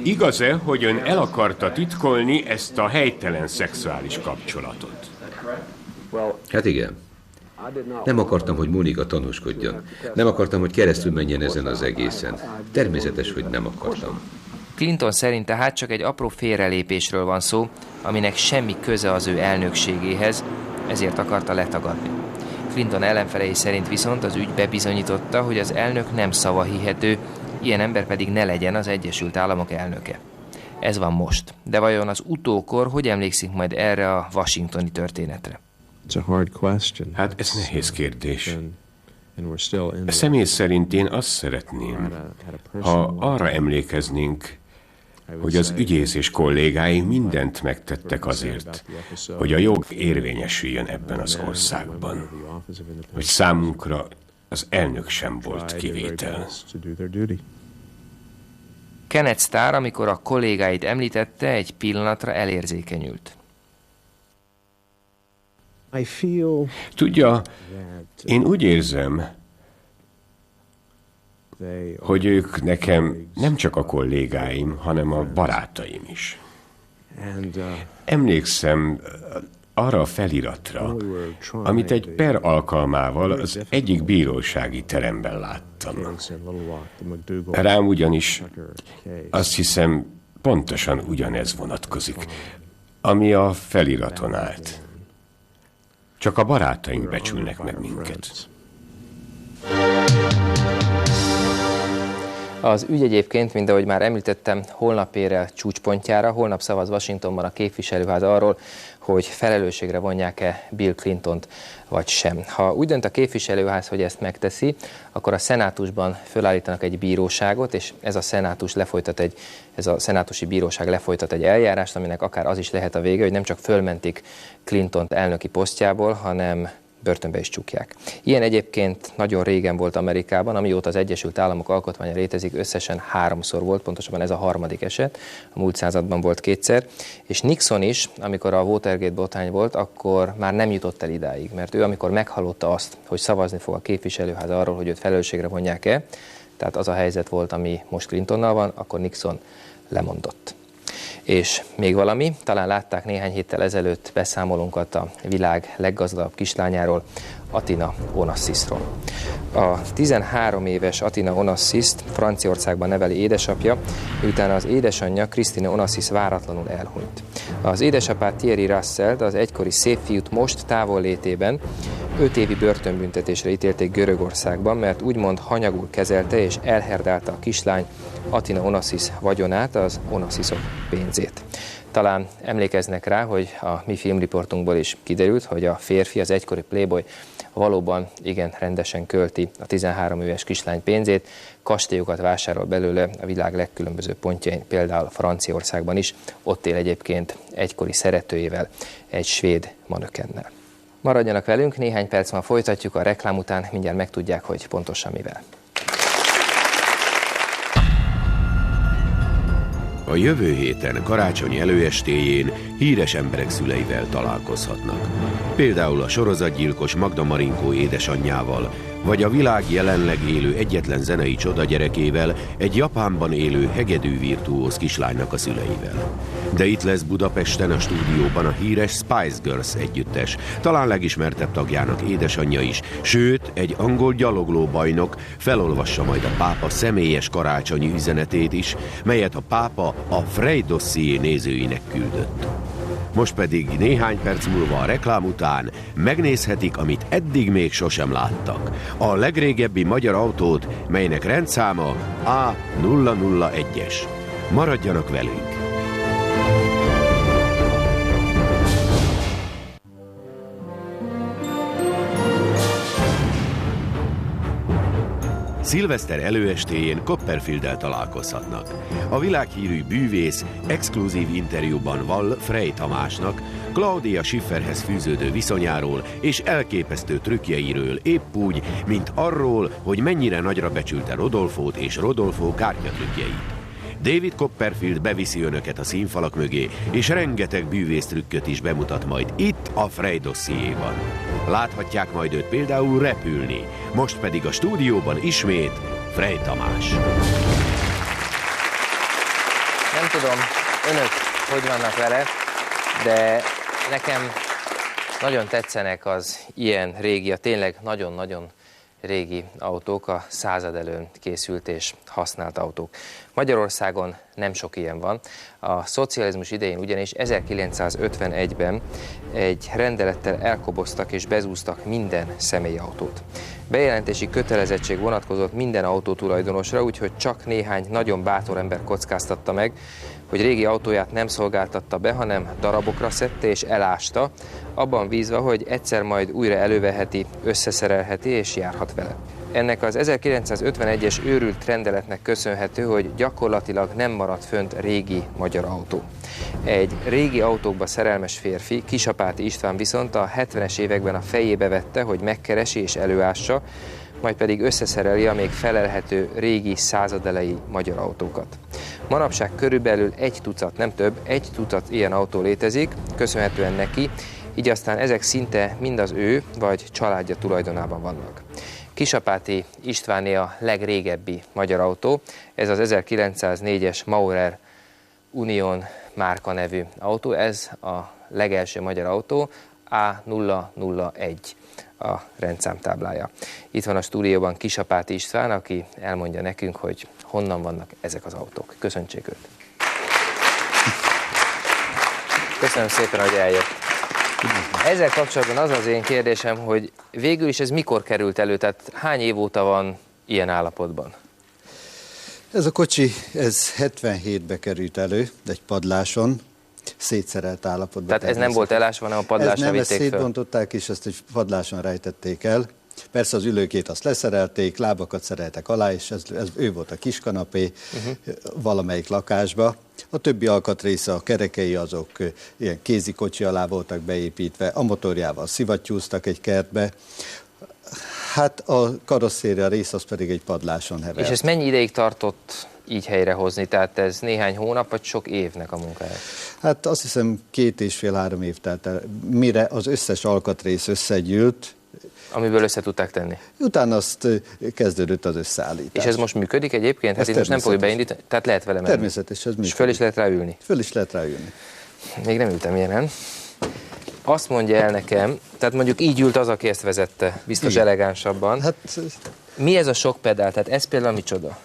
Igaz-e, hogy ön el akarta titkolni ezt a helytelen szexuális kapcsolatot? Hát igen. Nem akartam, hogy Monica tanúskodjon. Nem akartam, hogy keresztül menjen ezen az egészen. Természetes, hogy nem akartam. Clinton szerint tehát csak egy apró félrelépésről van szó, aminek semmi köze az ő elnökségéhez, ezért akarta letagadni. Clinton ellenfelei szerint viszont az ügy bebizonyította, hogy az elnök nem szavahihető, ilyen ember pedig ne legyen az Egyesült Államok elnöke. Ez van most. De vajon az utókor hogy emlékszik majd erre a washingtoni történetre? Hát ez nehéz kérdés. Személy szerint én azt szeretném, ha arra emlékeznénk, hogy az ügyész és kollégái mindent megtettek azért, hogy a jog érvényesüljön ebben az országban, hogy számunkra az elnök sem volt kivétel. Kenneth Starr, amikor a kollégáit említette, egy pillanatra elérzékenyült. Tudja, én úgy érzem, hogy ők nekem nem csak a kollégáim, hanem a barátaim is. Emlékszem arra a feliratra, amit egy per alkalmával az egyik bírósági teremben láttam. Rám ugyanis azt hiszem pontosan ugyanez vonatkozik, ami a feliraton állt. Csak a barátaink becsülnek meg minket. Az ügy egyébként, mint ahogy már említettem, holnap ér el csúcspontjára. Holnap szavaz Washingtonban a képviselőház arról, hogy felelősségre vonják-e Bill Clintont, vagy sem. Ha úgy dönt a képviselőház, hogy ezt megteszi, akkor a szenátusban fölállítanak egy bíróságot, és ez a szenátusi bíróság lefolytat egy eljárást, aminek akár az is lehet a vége, hogy nem csak fölmentik Clintont elnöki posztjából, hanem börtönbe is csukják. Ilyen egyébként nagyon régen volt Amerikában, amióta az Egyesült Államok alkotmánya létezik, összesen 3-szor volt, pontosabban ez a 3. eset, a múlt században volt 2-szer, és Nixon is, amikor a Watergate botrány volt, akkor már nem jutott el idáig, mert ő amikor meghallotta azt, hogy szavazni fog a képviselőház arról, hogy őt felelősségre vonják-e, tehát az a helyzet volt, ami most Clintonnal van, akkor Nixon lemondott. És még valami, talán látták néhány héttel ezelőtt beszámolunkat a világ leggazdagabb kislányáról, Atina Onassisról. A 13 éves Atina Onassist Franciaországban neveli édesapja, miután az édesanyja Christine Onassis váratlanul elhunyt. Az édesapát Thierry Russellt, az egykori szép fiút most távollétében 5 évi börtönbüntetésre ítélték Görögországban, mert úgymond hanyagul kezelte és elherdálta a kislány Atina Onassis vagyonát, az Onassisok pénzét. Talán emlékeznek rá, hogy a mi filmriportunkból is kiderült, hogy a férfi, az egykori playboy valóban igen rendesen költi a 13 éves kislány pénzét, kastélyokat vásárol belőle a világ legkülönbözőbb pontjain, például Franciaországban is, ott él egyébként egykori szeretőjével, egy svéd manökennel. Maradjanak velünk, néhány perc múlva folytatjuk, a reklám után mindjárt megtudják, hogy pontosan mivel. A jövő héten, karácsony előestéjén híres emberek szüleivel találkozhatnak. Például a sorozatgyilkos Magda Marinkó édesanyjával, vagy a világ jelenleg élő egyetlen zenei csoda gyerekével, egy Japánban élő hegedű virtuóz kislánynak a szüleivel. De itt lesz Budapesten a stúdióban a híres Spice Girls együttes, talán legismertebb tagjának édesanyja is, sőt, egy angol gyalogló bajnok felolvassa majd a pápa személyes karácsonyi üzenetét is, melyet a pápa a Frey dosszié nézőinek küldött. Most pedig néhány perc múlva a reklám után megnézhetik, amit eddig még sosem láttak. A legrégebbi magyar autót, melynek rendszáma A001-es. Maradjanak velünk! Szilveszter előestéjén Copperfield-del találkozhatnak. A világhírű bűvész exkluzív interjúban vall Frey Tamásnak Claudia Schifferhez fűződő viszonyáról és elképesztő trükkjeiről, épp úgy, mint arról, hogy mennyire nagyra becsülte Rodolfót és Rodolfo kártyatrükkjeit. David Copperfield beviszi önöket a színfalak mögé, és rengeteg bűvésztrükköt is bemutat majd itt a Frey dossziéban. Láthatják majd őt például repülni, most pedig a stúdióban ismét Frey Tamás. Nem tudom, önök hogy vannak vele, de nekem nagyon tetszenek az ilyen régi, a tényleg nagyon-nagyon régi autók, a század előn készült és használt autók. Magyarországon nem sok ilyen van. A szocializmus idején ugyanis 1951-ben egy rendelettel elkoboztak és bezúztak minden személyautót. Bejelentési kötelezettség vonatkozott minden autótulajdonosra, úgyhogy csak néhány nagyon bátor ember kockáztatta meg, hogy régi autóját nem szolgáltatta be, hanem darabokra szedte és elásta, abban bízva, hogy egyszer majd újra előveheti, összeszerelheti és járhat vele. Ennek az 1951-es őrült rendeletnek köszönhető, hogy gyakorlatilag nem maradt fönt régi magyar autó. Egy régi autókba szerelmes férfi, Kisapáti István viszont a 70-es években a fejébe vette, hogy megkeresi és előássa, majd pedig összeszereli a még felelhető régi századelei magyar autókat. Manapság körülbelül 1 tucat, nem több, 1 tucat ilyen autó létezik, köszönhetően neki, így aztán ezek szinte mind az ő vagy családja tulajdonában vannak. Kisapáti Istváné a legrégebbi magyar autó, ez az 1904-es Maurer Union márka nevű autó, ez a legelső magyar autó, A001 a rendszámtáblája. Itt van a stúdióban Kisapáti István, aki elmondja nekünk, hogy honnan vannak ezek az autók. Köszöntsék őt! Köszönöm szépen, hogy eljött. Ezzel kapcsolatban az az én kérdésem, hogy végül is ez mikor került elő, tehát hány év óta van ilyen állapotban? Ez a kocsi, ez 77-be került elő, egy padláson, szétszerelt állapotban. Tehát ez nem volt elásva, hanem a padlásra vitték fel? Nem, ezt szétbontották, és ezt egy padláson rejtették el. Persze az ülőkét azt leszerelték, lábakat szereltek alá, és ő volt a kis kanapé valamelyik lakásba. A többi alkatrésze, a kerekei azok ilyen kézikocsi alá voltak beépítve, a motorjával szivattyúztak egy kertbe. Hát a karosszéria rész az pedig egy padláson hevert. És ez mennyi ideig tartott így helyrehozni? Tehát ez néhány hónap, vagy sok évnek a munkája? Hát azt hiszem 2,5-3 év, tehát mire az összes alkatrész összegyűlt. Amiből össze tudták tenni? Utána azt kezdődött az összeállítás. És ez most működik egyébként? Hát itt most nem fogjuk beindítani, tehát lehet vele menni. Természetes, ez működik. És föl is lehet rá ülni? Föl is lehet rá ülni. Még nem ültem ilyenen. Azt mondja el nekem, tehát mondjuk így ült az, aki ezt vezette, biztos igen, elegánsabban. Hát, mi ez a sok pedál? Tehát ez például micsoda?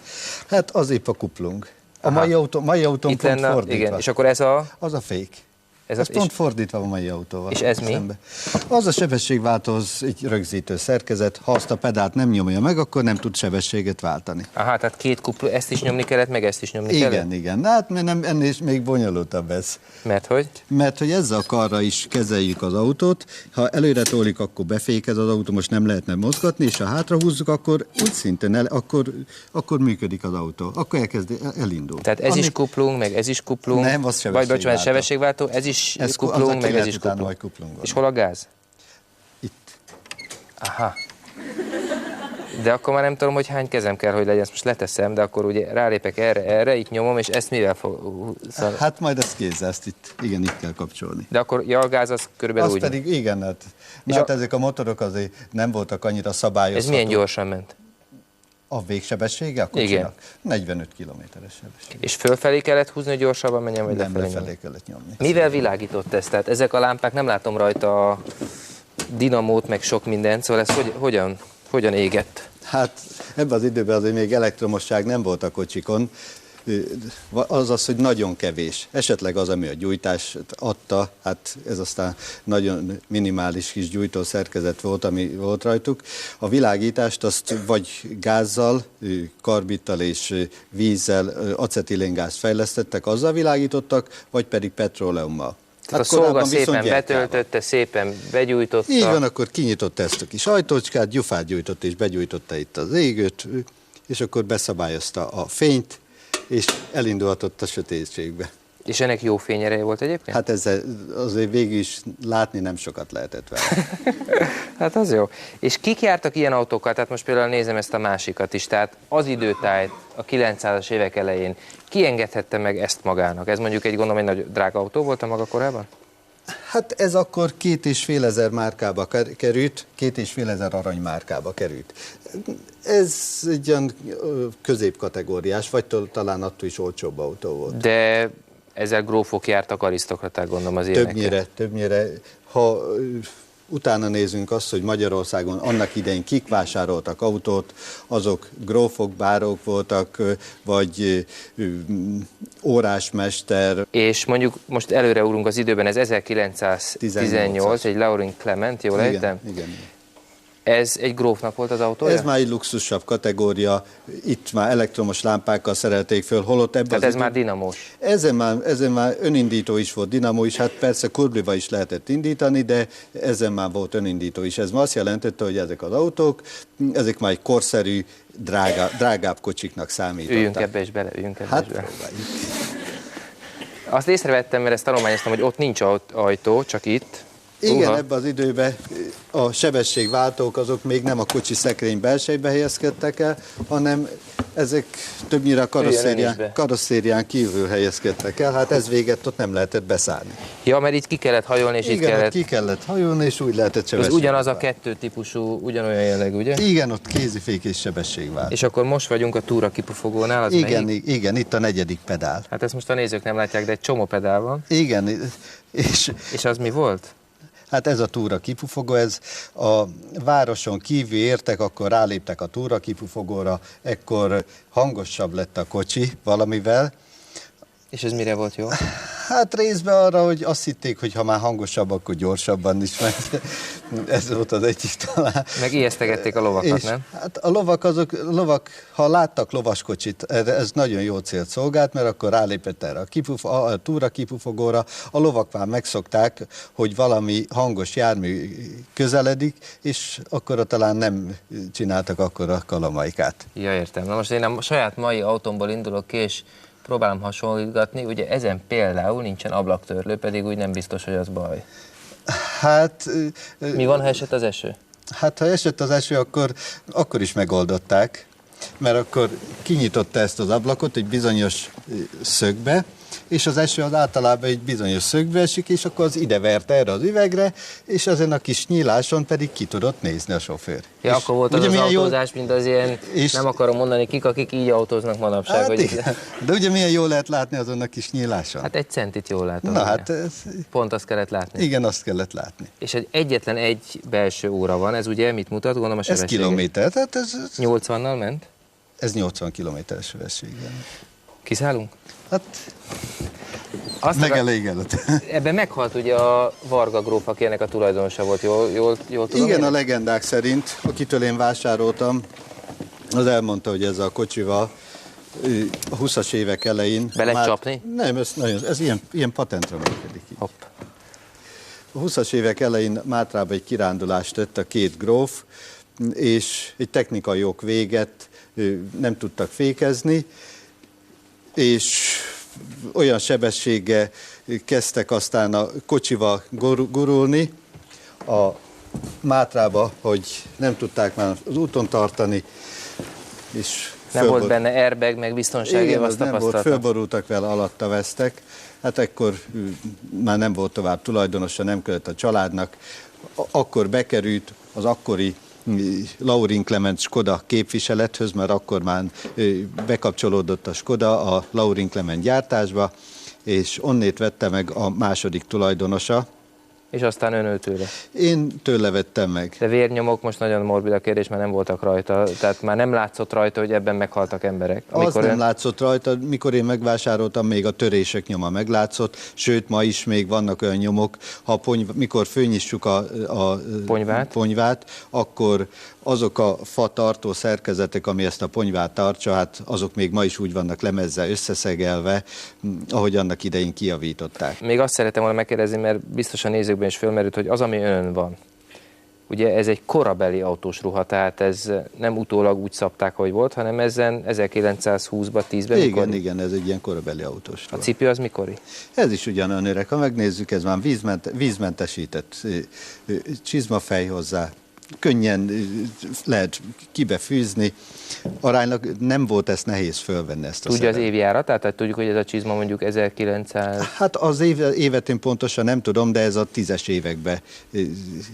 Hát az épp a kuplung. A mai autón pont fordítva. Igen, és akkor ez a... Az a fék. Ez pont fordítva a mai autóval. És ez mi? Az a sebességváltóhoz egy rögzítő szerkezet, ha azt a pedált nem nyomja meg, akkor nem tud sebességet váltani. Aha, tehát 2 kuplung, ezt is nyomni kellett, meg ezt is nyomni kellett? Igen, igen. Hát ennél is még bonyolultabb ez. Mert hogy? Mert hogy ezzel a karra is kezeljük az autót, ha előre tolik, akkor befékez az autó, most nem lehetne mozgatni, és ha hátra húzzuk, akkor úgy szintén akkor működik az autó. Akkor elindul. Tehát ez is kuplung, meg ez is kuplung. Nem, az sebességváltó. Vagy sebességváltó, ez is kuplung, meg ez is kuplung. És hol a gáz? Itt. Aha. De akkor már nem tudom, hogy hány kezem kell, hogy legyen. Ezt most leteszem, de akkor ugye rálépek erre, itt nyomom, és ezt mivel fog... Hát majd ezt kézzel, ezt itt kell kapcsolni. De akkor a gáz az körülbelül úgy... Az pedig igen, hát ezek a motorok azért nem voltak annyira szabályozhatók. Ez milyen gyorsan ment? A végsebessége a kocsinak? Igen. 45 km/s sebesség. És fölfelé kellett húzni, hogy gyorsabban menjen, vagy nem, lefelé kellett nyomni. Mivel világított ez? Tehát ezek a lámpák, nem látom rajta a dinamót, meg sok mindent, szóval ez hogyan égett? Hát ebben az időben azért még elektromosság nem volt a kocsikon. azaz, hogy nagyon kevés. Esetleg az, ami a gyújtást adta, hát ez aztán nagyon minimális kis gyújtószerkezet volt, ami volt rajtuk. A világítást azt vagy gázzal, karbittal és vízzel, acetilén-gázt fejlesztettek, azzal világítottak, vagy pedig petróleummal. Tehát a szolga szépen betöltötte, szépen begyújtotta. Így van, akkor kinyitotta ezt a kis ajtócskát, gyufát gyújtott és begyújtotta itt az égőt, és akkor beszabályozta a fényt, és elindulhatott a sötétségbe. És ennek jó fényereje volt egyébként? Hát ezzel azért végül is látni nem sokat lehetett vele. Hát az jó. És kik jártak ilyen autókkal? Tehát most például nézem ezt a másikat is. Tehát az időtájt a 900-as évek elején ki engedhette meg ezt magának? Ez mondjuk gondolom egy nagy drága autó volt a maga korában? Hát ez akkor 2500 márkába került, 2500 aranymárkába került. Ez egy olyan középkategóriás, vagy talán attól is olcsóbb autó volt. De ezzel grófok jártak, arisztokraták, gondolom az ilyenekkel. Többnyire. Ha utána nézünk azt, hogy Magyarországon annak idején kik vásároltak autót, azok grófok, bárók voltak, vagy órásmester. És mondjuk most előre ugrunk az időben, ez 1918, egy Laurent Clement, jól ejtem? Igen. Ez egy grófnak volt az autója? Ez már egy luxusabb kategória, itt már elektromos lámpákkal szerelték föl, holott ebben. Tehát ez már dinamós? Ezen már önindító is volt, dinamó is, hát persze kurbliba is lehetett indítani, de ezen már volt önindító is. Ez már azt jelentette, hogy ezek az autók, ezek már egy korszerű, drágább kocsiknak számítottak. Üljünk ebbe is bele, Azt észrevettem, mert ezt tanulmányoztam, hogy ott nincs ajtó, csak itt. Igen, ebben az időben a sebességváltók azok még nem a kocsi szekrény belsejébe helyezkedtek el, hanem ezek többnyire a karosszérián kívül helyezkedtek el, hát ez véget ott nem lehetett beszállni. Ja, mert itt ki kellett hajolni, és igen, itt kellett... ki kellett hajolni, és úgy lehetett sebességváltó. Ez ugyanaz a kettő típusú, ugyanolyan jellegű, ugye? Igen, ott kézifék és sebességváltó. És akkor most vagyunk a túra kipufogónál, az igen, itt a negyedik pedál. Hát ezt most a nézők nem látják, de egy csomó pedál van. Igen. És az mi volt? Hát ez a túra kipufogó, ez a városon kívül értek, akkor ráléptek a túra kipufogóra, ekkor hangosabb lett a kocsi valamivel. És ez mire volt jó? Hát részben arra, hogy azt hitték, hogy ha már hangosabb, akkor gyorsabban is megy. Ez volt az egyik talán. Meg ijesztegették a lovakat, nem? Hát a lovak, ha láttak lovaskocsit, ez nagyon jó célt szolgált, mert akkor rálépett erre a túra kipufogóra. A lovak már megszokták, hogy valami hangos jármű közeledik, és akkor talán nem csináltak akkor a kalamaikát. Ja, értem. Na most én a saját mai autómból indulok ki, és próbálom hasonlítgatni, ugye ezen például nincsen ablaktörlő, pedig úgy nem biztos, hogy az baj. Hát... Mi van, ha esett az eső? Hát, ha esett az eső, akkor is megoldották, mert akkor kinyitotta ezt az ablakot egy bizonyos szögbe, és az eső az általában egy bizonyos szögbe esik, és akkor az ide verte erre az üvegre, és ezen a kis nyíláson pedig ki tudott nézni a sofőr. Ja, akkor volt az autózás, mint az ilyen, nem akarom mondani kik, akik így autóznak manapság. Hát hogy... De ugye milyen jól lehet látni azon a kis nyíláson? Hát egy centit jól látom. Na hát... Pont azt kellett látni. Igen, azt kellett látni. És egyetlen egy belső óra van, ez ugye mit mutat? Gondolom a sebesség. Ez kilométer, tehát ez... 80-nal ment? Ez 80 kilométeres sebességgel. Kiszállunk? Hát... Megelégedett. Ebben meghalt ugye a Varga gróf, aki ennek a tulajdonosa volt, jól tudom? Igen, a legendák szerint, akitől én vásároltam, az elmondta, hogy ezzel a kocsival a 20-as évek elején... Be lehet csapni? Nem, ez ilyen patentre működik. Hopp. A 20-as évek elején Mátrába egy kirándulást tett a két gróf, és egy technikai ok véget nem tudtak fékezni, és olyan sebességgel kezdtek aztán a kocsival gurulni a Mátrába, hogy nem tudták már az úton tartani, és nem volt benne airbag, meg biztonsági, igen, azt nem volt, fölborultak vele, alatta vesztek. Hát ekkor már nem volt tovább tulajdonosa, nem kellett a családnak. Akkor bekerült az akkori Laurent Clement Skoda képviselethöz, mert akkor már bekapcsolódott a Skoda a Laurent Clement gyártásba, és onnét vette meg a második tulajdonosa, És aztán ön tőle? Én tőle vettem meg. De vérnyomok, most nagyon morbid a kérdés, mert nem voltak rajta, tehát már nem látszott rajta, hogy ebben meghaltak emberek. Az nem látszott rajta, mikor én megvásároltam, még a törések nyoma meglátszott, sőt, ma is még vannak olyan nyomok, mikor fölnyissuk a ponyvát, akkor azok a fatartó szerkezetek, ami ezt a ponyvát tartsa, hát azok még ma is úgy vannak lemezzel összeszegelve, ahogy annak idején kijavították. Még azt szeretem volna megkérdezni, mert biztos a nézőkben is fölmerült, hogy az, ami önön van, ugye ez egy korabeli autós ruha, tehát ez nem utólag úgy szabták, hogy volt, hanem ezen 1920-ban, 10-ben. Igen, ez egy ilyen korabeli autós ruha. A cipő az mikori? Ez is ugyanolyan öreg. Ha megnézzük, ez már vízmentesített csizmafej hozzá. Könnyen lehet kibefűzni. Aránylag nem volt ezt nehéz fölvenni ezt a Tudja az évjáratát? Tehát tudjuk, hogy ez a csizma mondjuk 1900... Hát az évet én pontosan nem tudom, de ez a 10-es években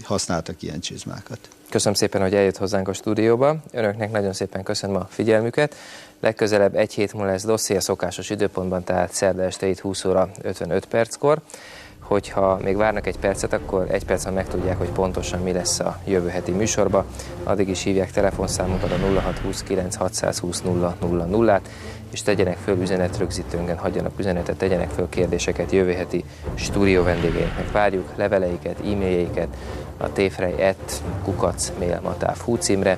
használtak ilyen csizmákat. Köszönöm szépen, hogy eljött hozzánk a stúdióba. Önöknek nagyon szépen köszönöm a figyelmüket. Legközelebb egy hét múlva lesz dosszié a szokásos időpontban, tehát szerda este 20 óra 55 perckor. Hogyha még várnak egy percet, akkor egy percen megtudják, hogy pontosan mi lesz a jövő heti műsorban. Addig is hívják telefonszámunkat a 0629 620 000-át, és tegyenek föl üzenetrögzítőnkön, hagyjanak üzenetet, tegyenek föl kérdéseket jövő heti stúdió vendégeinknek. Várjuk leveleiket, e-mailjeiket a téfrej@kukac.mail.hu címre,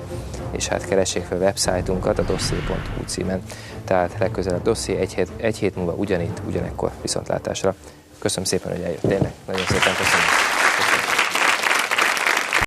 és hát keressék fel websájtunkat a dosszié.hu címen. Tehát legközelebb dosszié egy hét múlva ugyanitt, ugyanekkor viszontlátásra. Köszönöm szépen, hogy eljött, tényleg. Nagyon szépen köszönöm.